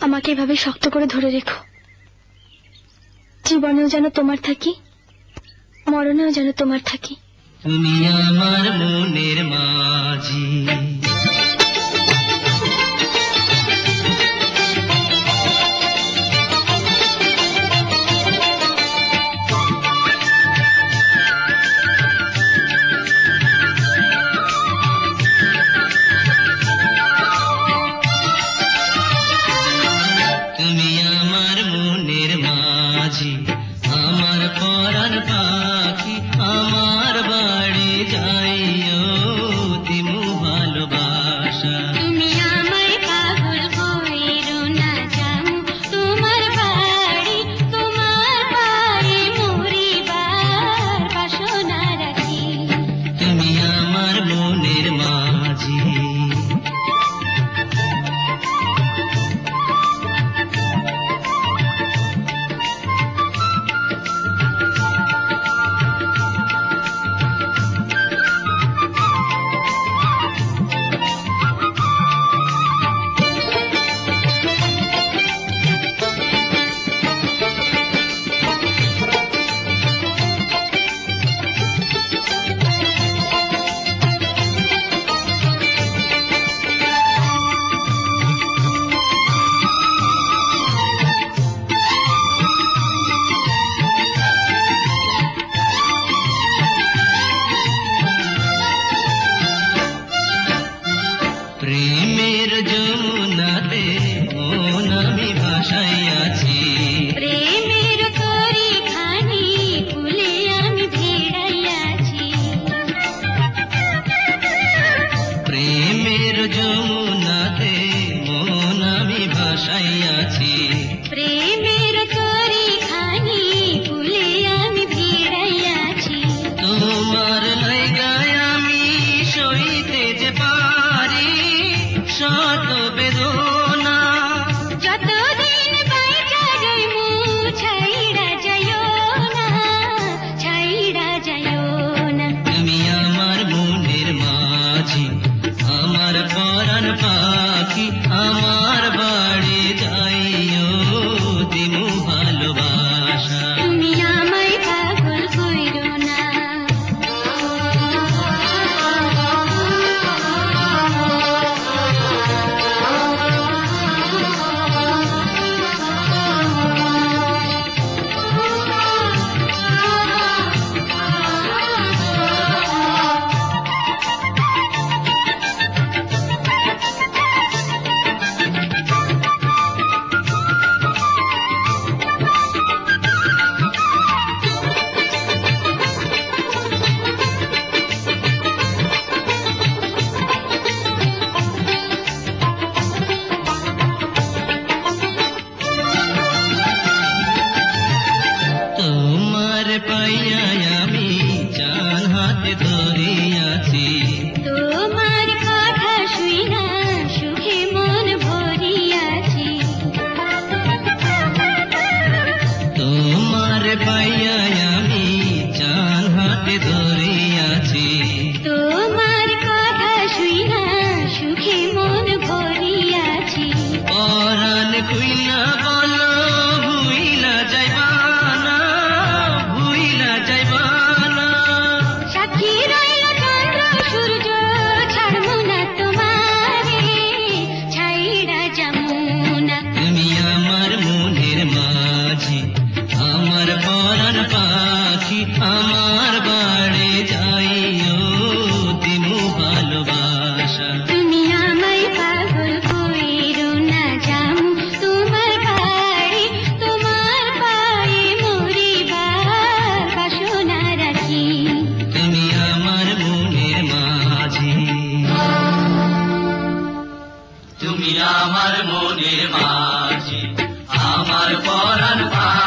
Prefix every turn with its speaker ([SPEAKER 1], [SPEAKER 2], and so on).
[SPEAKER 1] আমাকে এভাবে শক্ত করে ধরে রেখো। জীবনেও যেন তোমার থাকি, মরণেও যেন তোমার থাকি।
[SPEAKER 2] তুমি আমার মনের মাঝি, তুমি আমার মনের মাঝি, আমার পরাণ পাখি, আমার বাড়ি যাইও দিমু ভালোবাসা।
[SPEAKER 3] তুমি আমায় পাগল কইরো না জামু তোমার বাড়ি, তোমার বাড়ি মরিবার বাসনা রাখি।
[SPEAKER 2] তুমি আমার মনের মাঝি, প্রেমের যমুনাতে মন আমি ভাসাইয়াছি।
[SPEAKER 3] প্রেমের তরি খানি ফুলে আমি ভিড়াইয়াছি।
[SPEAKER 2] প্রেমের যমুনাতে মন আমি ভাসাইয়াছি।
[SPEAKER 3] প্রেমের তরি খানি ফুলে আমি ভিড়াইয়াছি।
[SPEAKER 2] তোমার লাইগায় আমি সইতে যে পারি শত বেদনা।
[SPEAKER 3] যতদিন বাইচা রইমু ছাইড়া যাইও না, ছাইড়া যাইও না।
[SPEAKER 2] তুমি আমার মনের মাঝি, আমার পরাণ পাখি, আমার বাড়ি যাইও দিমু ভালোবাসা।
[SPEAKER 3] তুমি আমায় পাগল কইরো না।
[SPEAKER 2] তোমার পাইয়া আমি চান হাতে ধরিয়াছি।
[SPEAKER 3] তোমার কথা শুইনা সুখে মন ভরিয়াছি।
[SPEAKER 2] তোমার পাইয়া আমি চান হাতে ধরিয়াছি।
[SPEAKER 3] তোমার কথা শুইনা সুখে মন ভরিয়াছি।
[SPEAKER 2] পরাণ খুইলা বলো ভুইলা যাইবানা, ভুইলা যাইবানা।
[SPEAKER 3] সাক্ষী রইল চন্দ্র সূর্য ছাড়মু না তোমারে, ছাইড়া যামু না।
[SPEAKER 2] তুমি আমার মনের মাঝি, আমার পরাণ পাখি, আমার বাড়ি যাইও দিমু ভালোবাসা।
[SPEAKER 3] তুমি আমায় পাগল কইরো না জামু তোমার বাড়ি, তোমার বাড়ি মরিবার বাসনা রাখি।
[SPEAKER 2] তুমি আমার মনের মাঝি, তুমি আমার মনের মাঝি, আমার পরাণ পাখি।